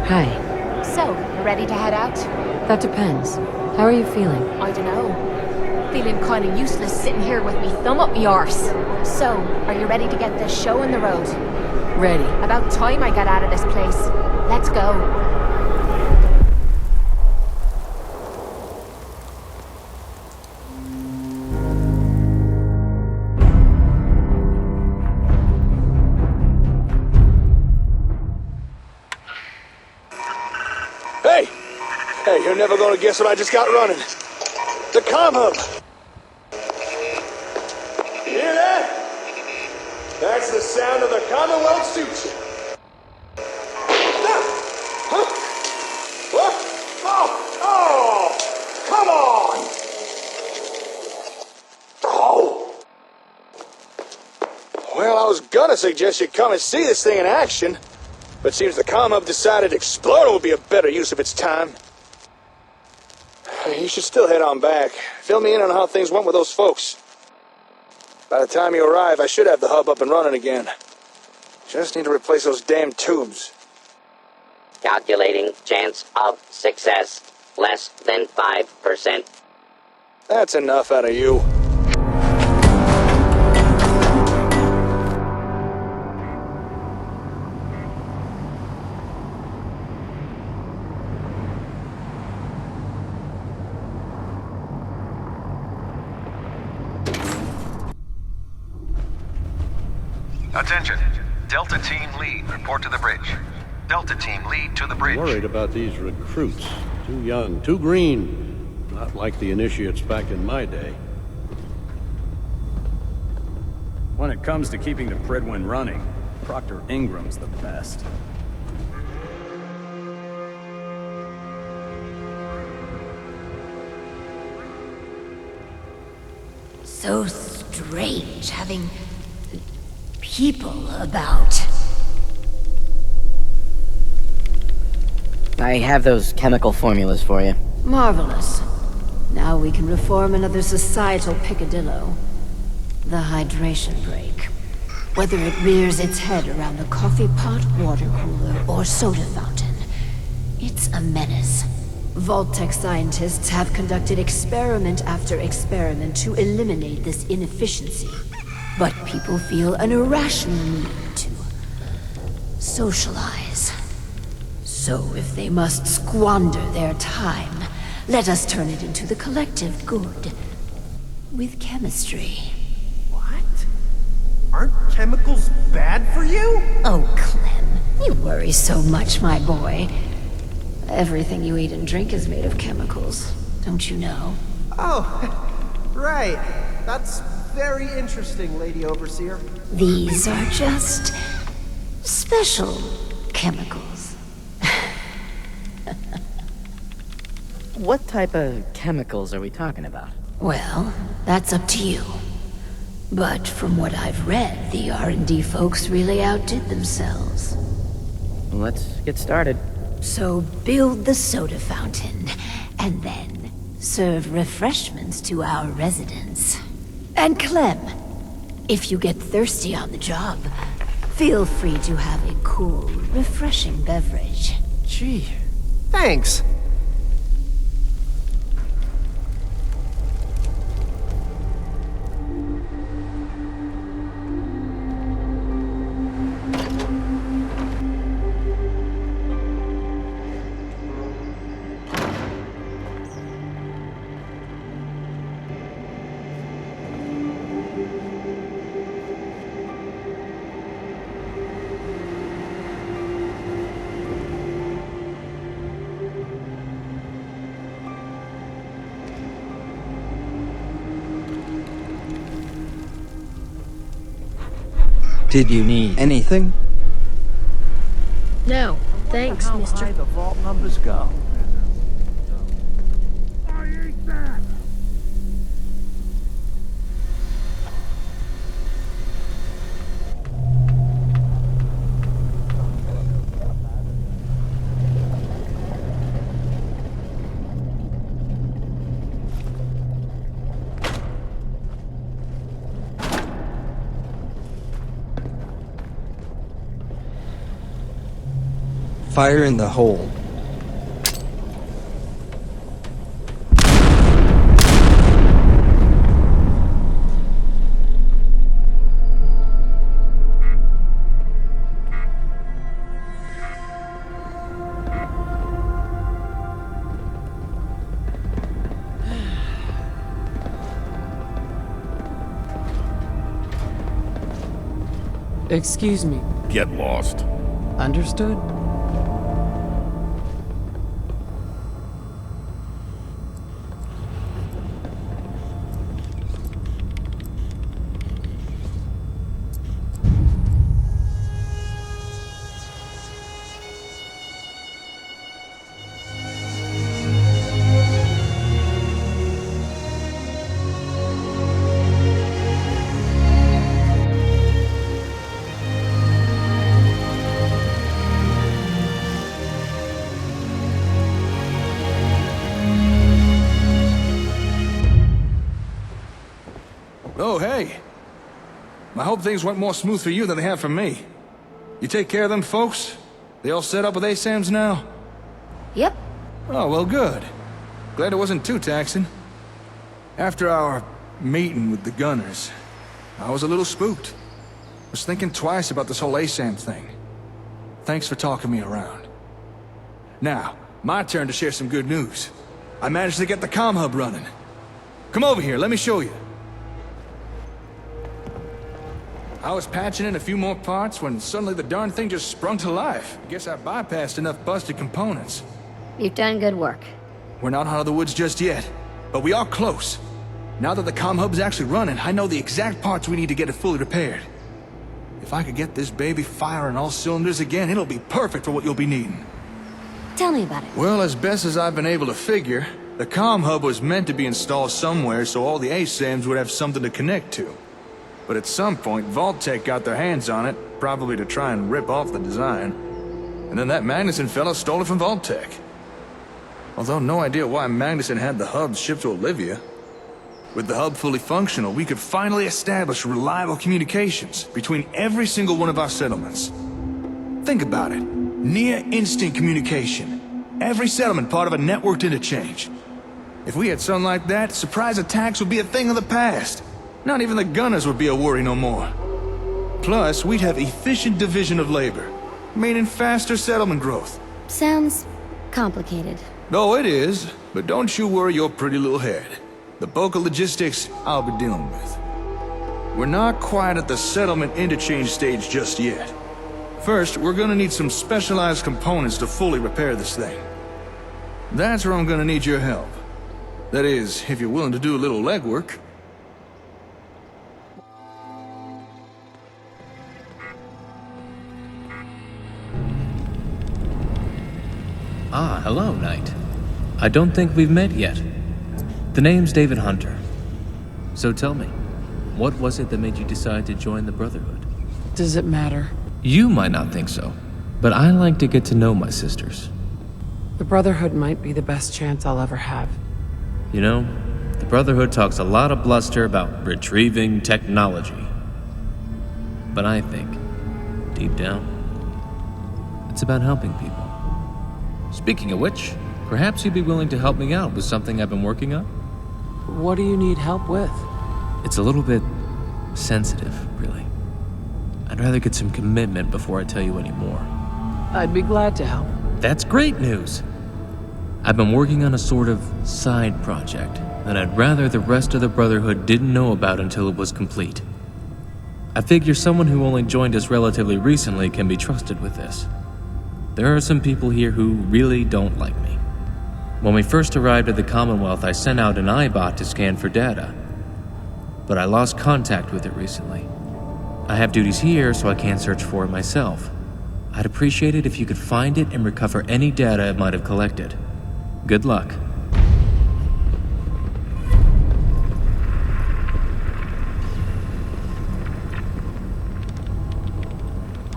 Hi. So, ready to head out? That depends. How are you feeling? I dunno. Feeling kinda useless sitting here with me thumb up me arse. So, are you ready to get this show on the road? Ready. About time I get out of this place. Let's go. Hey, you're never gonna guess what I just got running. The comm hub. You hear that? That's the sound of the Commonwealth suits. Huh? What? Oh, come on! Oh! Well, I was gonna suggest you come and see this thing in action, but seems the comm hub decided exploding would be a better use of its time. You should still head on back. Fill me in on how things went with those folks. By the time you arrive, I should have the hub up and running again. Just need to replace those damn tubes. Calculating chance of success. Less than 5%. That's enough out of you. Attention. Delta Team Lead, report to the bridge. Delta Team Lead to the bridge. Worried about these recruits. Too young, too green. Not like the initiates back in my day. When it comes to keeping the Pridwin running, Proctor Ingram's the best. So strange having people about. I have those chemical formulas for you. Marvelous. Now we can reform another societal picadillo. The hydration break. Whether it rears its head around a coffee pot, water cooler, or soda fountain, it's a menace. Vault-Tec scientists have conducted experiment after experiment to eliminate this inefficiency. But people feel an irrational need to socialize. So if they must squander their time, let us turn it into the collective good. With chemistry. What? Aren't chemicals bad for you? Oh, Clem, you worry so much, my boy. Everything you eat and drink is made of chemicals, don't you know? Oh, right. That's very interesting, Lady Overseer. These are just special chemicals. What type of chemicals are we talking about? Well, that's up to you. But from what I've read, the R&D folks really outdid themselves. Let's get started. So build the soda fountain, and then serve refreshments to our residents. And Clem, if you get thirsty on the job, feel free to have a cool, refreshing beverage. Gee, thanks. Did you need anything? No, thanks, mister. How high the vault numbers go? Fire in the hole. Excuse me. Get lost. Understood? Oh, hey. I hope things went more smooth for you than they have for me. You take care of them folks? They all set up with ASAMs now? Yep. Oh, well, good. Glad it wasn't too taxing. After our meeting with the gunners, I was a little spooked. Was thinking twice about this whole ASAM thing. Thanks for talking me around. Now, my turn to share some good news. I managed to get the comm hub running. Come over here, let me show you. I was patching in a few more parts when suddenly the darn thing just sprung to life. Guess I bypassed enough busted components. You've done good work. We're not out of the woods just yet, but we are close. Now that the comm hub's actually running, I know the exact parts we need to get it fully repaired. If I could get this baby firing all cylinders again, it'll be perfect for what you'll be needing. Tell me about it. Well, as best as I've been able to figure, the comm hub was meant to be installed somewhere so all the ASAMs would have something to connect to. But at some point, Vault-Tec got their hands on it, probably to try and rip off the design. And then that Magnuson fellow stole it from Vault-Tec. Although no idea why Magnuson had the hub shipped to Olivia. With the hub fully functional, we could finally establish reliable communications between every single one of our settlements. Think about it. Near-instant communication. Every settlement part of a networked interchange. If we had something like that, surprise attacks would be a thing of the past. Not even the gunners would be a worry no more. Plus, we'd have efficient division of labor, meaning faster settlement growth. Sounds complicated. Oh, it is, but don't you worry your pretty little head. The bulk of logistics, I'll be dealing with. We're not quite at the settlement interchange stage just yet. First, we're gonna need some specialized components to fully repair this thing. That's where I'm gonna need your help. That is, if you're willing to do a little legwork. Ah, hello, Knight. I don't think we've met yet. The name's David Hunter. So tell me, what was it that made you decide to join the Brotherhood? Does it matter? You might not think so, but I like to get to know my sisters. The Brotherhood might be the best chance I'll ever have. You know, the Brotherhood talks a lot of bluster about retrieving technology. But I think, deep down, it's about helping people. Speaking of which, perhaps you'd be willing to help me out with something I've been working on? What do you need help with? It's a little bit sensitive, really. I'd rather get some commitment before I tell you any more. I'd be glad to help. That's great news! I've been working on a sort of side project that I'd rather the rest of the Brotherhood didn't know about until it was complete. I figure someone who only joined us relatively recently can be trusted with this. There are some people here who really don't like me. When we first arrived at the Commonwealth, I sent out an iBot to scan for data. But I lost contact with it recently. I have duties here, so I can't search for it myself. I'd appreciate it if you could find it and recover any data it might have collected. Good luck.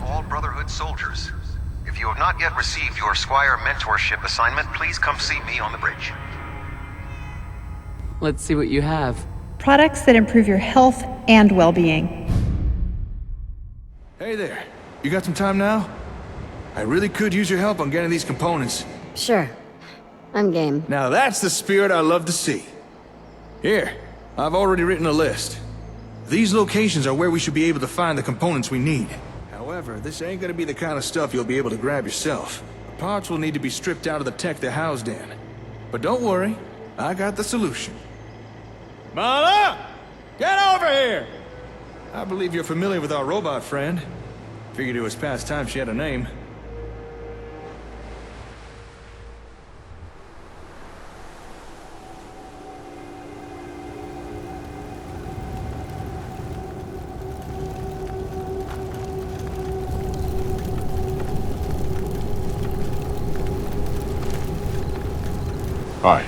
All Brotherhood soldiers. If you have not yet received your Squire mentorship assignment, please come see me on the bridge. Let's see what you have. Products that improve your health and well-being. Hey there. You got some time now? I really could use your help on getting these components. Sure. I'm game. Now that's the spirit I love to see. Here, I've already written a list. These locations are where we should be able to find the components we need. However, this ain't gonna be the kind of stuff you'll be able to grab yourself. The parts will need to be stripped out of the tech they're housed in. But don't worry, I got the solution. Mala! Get over here! I believe you're familiar with our robot friend. Figured it was past time she had a name. Hi.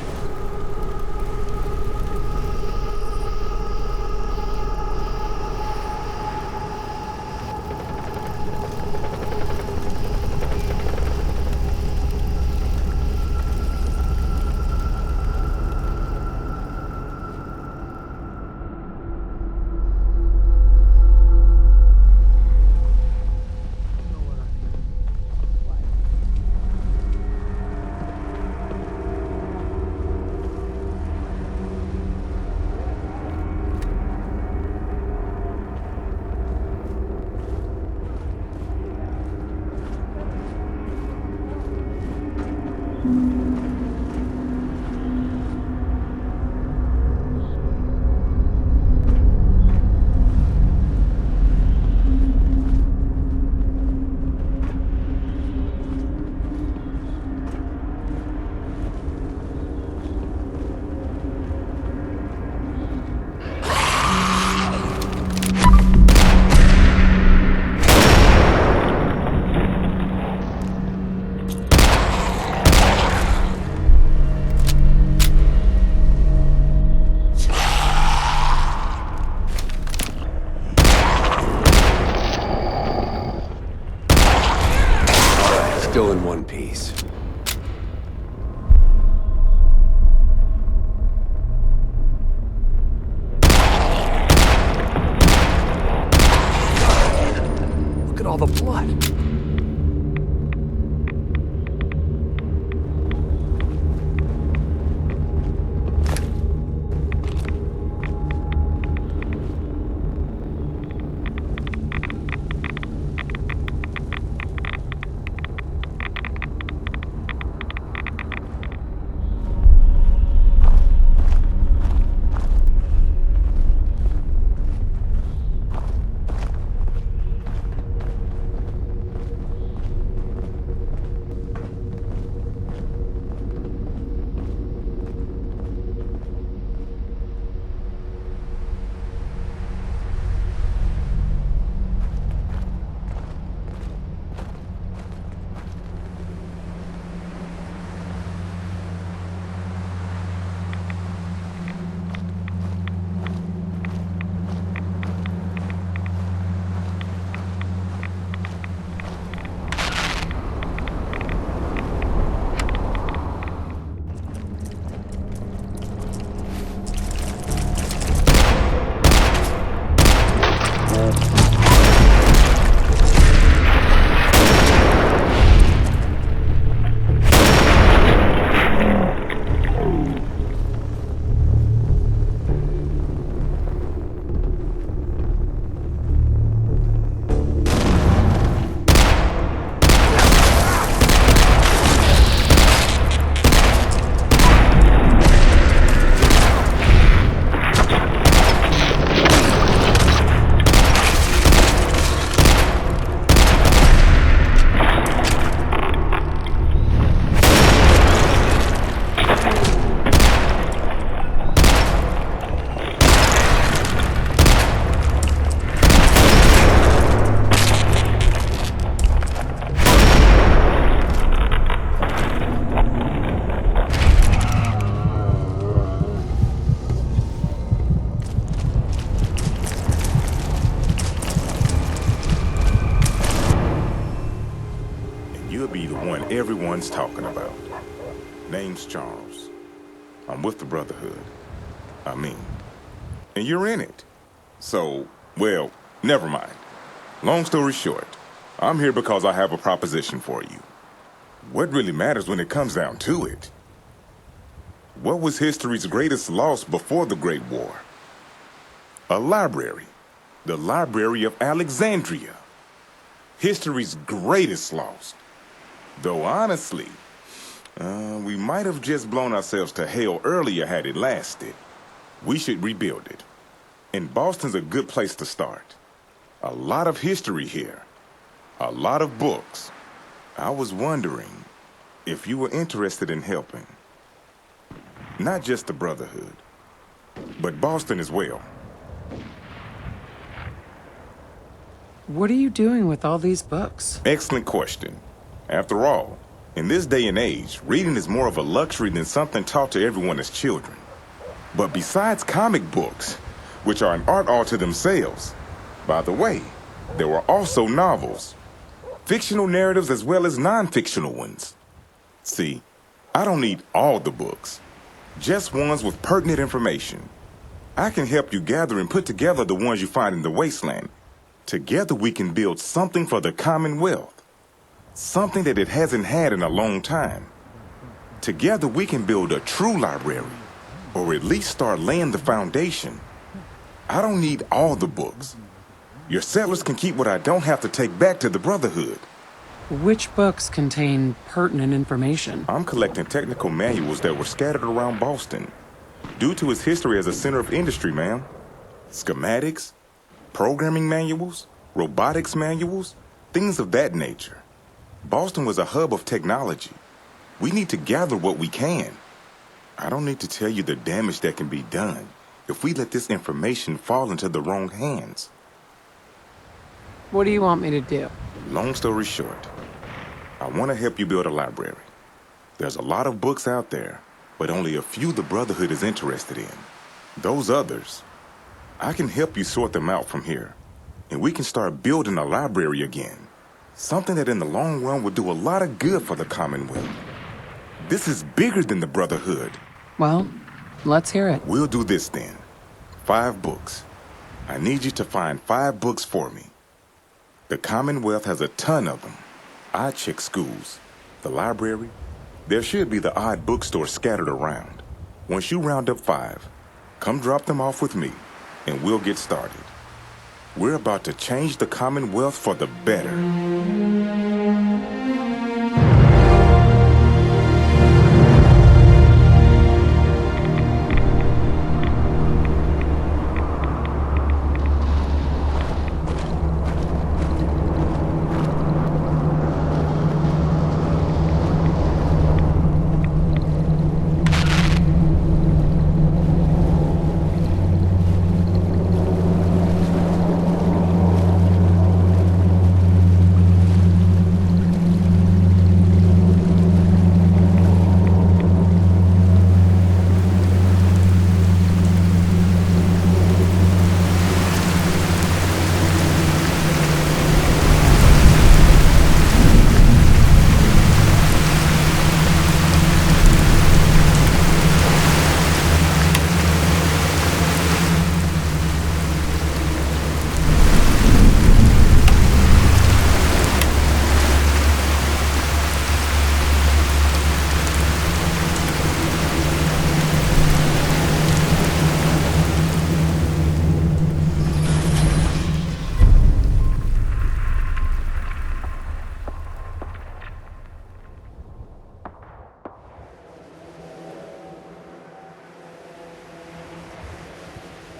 Still in one piece. Look at all the blood. Everyone's talking about. Name's Charles. I'm with the Brotherhood. And you're in it. So, well, never mind. Long story short, I'm here because I have a proposition for you. What really matters when it comes down to it? What was history's greatest loss before the Great War? A library. The Library of Alexandria. History's greatest loss. Though honestly, we might have just blown ourselves to hell earlier had it lasted. We should rebuild it. And Boston's a good place to start. A lot of history here. A lot of books. I was wondering if you were interested in helping. Not just the Brotherhood, but Boston as well. What are you doing with all these books? Excellent question. After all, in this day and age, reading is more of a luxury than something taught to everyone as children. But besides comic books, which are an art all to themselves, by the way, there were also novels. Fictional narratives as well as non-fictional ones. See, I don't need all the books. Just ones with pertinent information. I can help you gather and put together the ones you find in the wasteland. Together we can build something for the Commonwealth. Something that it hasn't had in a long time. Together we can build a true library. Or at least start laying the foundation. I don't need all the books. Your settlers can keep what I don't have to take back to the Brotherhood. Which books contain pertinent information? I'm collecting technical manuals that were scattered around Boston. Due to its history as a center of industry, ma'am. Schematics, programming manuals, robotics manuals, things of that nature. Boston was a hub of technology. We need to gather what we can. I don't need to tell you the damage that can be done if we let this information fall into the wrong hands. What do you want me to do? Long story short, I want to help you build a library. There's a lot of books out there, but only a few the Brotherhood is interested in. Those others, I can help you sort them out from here, and we can start building a library again. Something that in the long run would do a lot of good for the Commonwealth. This is bigger than the Brotherhood. Well, let's hear it. We'll do this then. 5 books. I need you to find 5 books for me. The Commonwealth has a ton of them. I check schools, the library. There should be the odd bookstore scattered around. Once you round up 5, come drop them off with me, and we'll get started. We're about to change the Commonwealth for the better.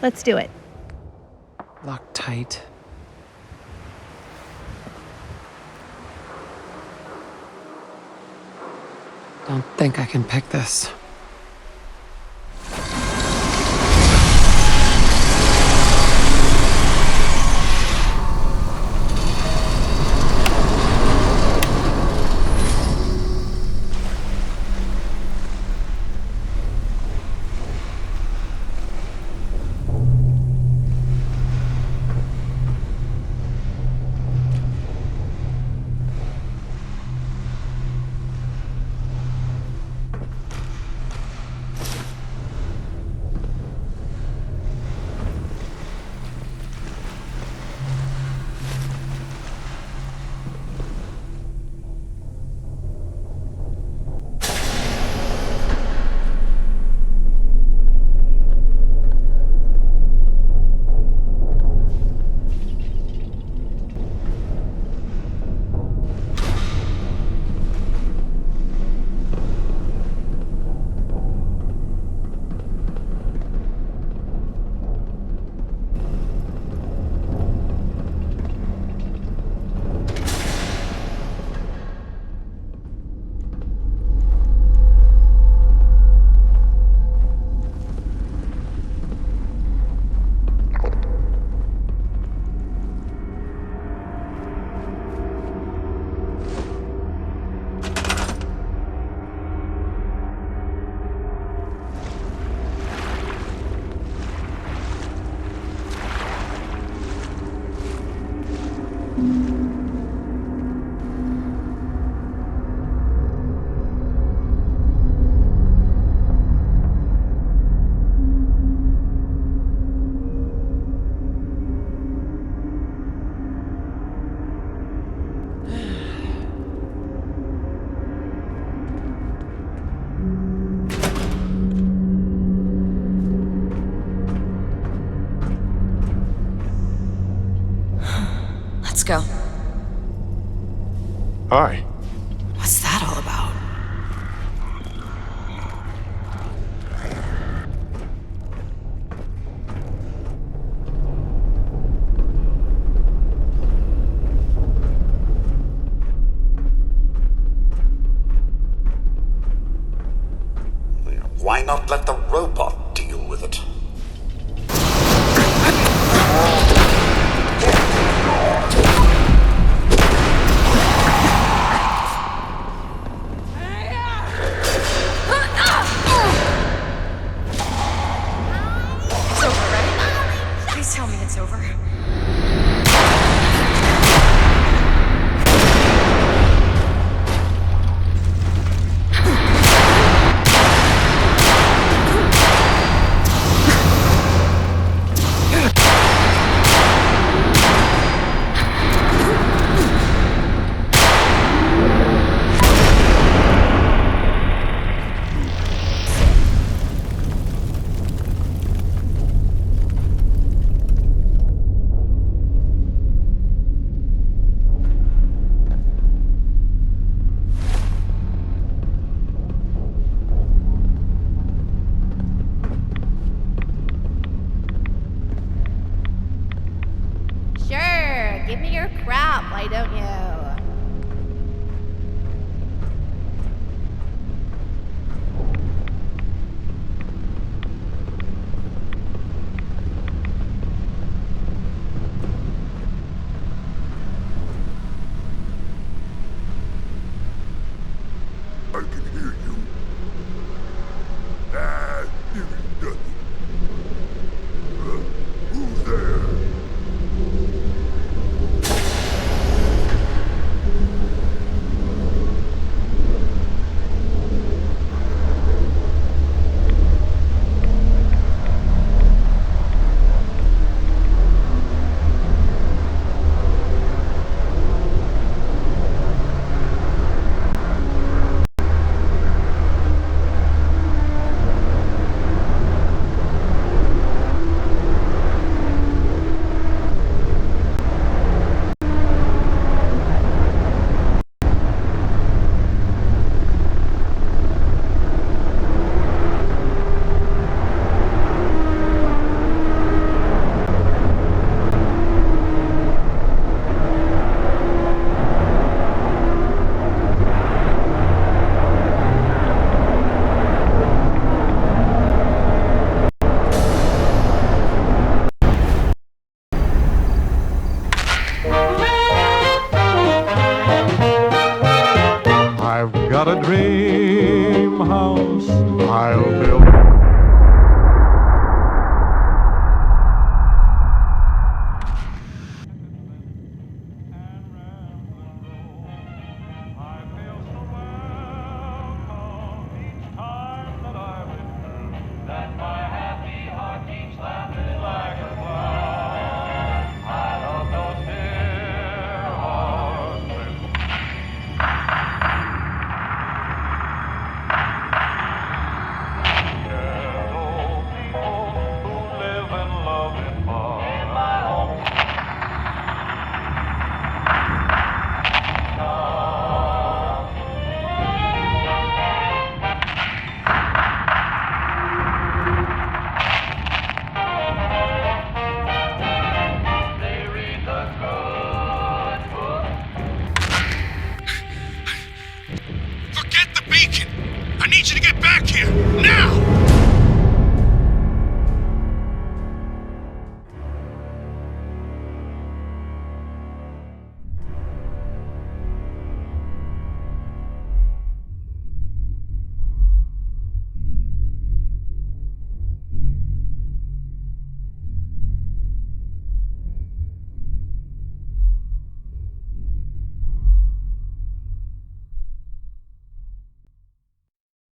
Let's do it. Locked tight. Don't think I can pick this. Let's go. Hi. What's that all about? Why not let the robot deal with it? It's over, right? Please tell me it's over. Sure, give me your crap, why don't you? I can hear you. Here is nothing. Who's there? I've got a dream house I'll build.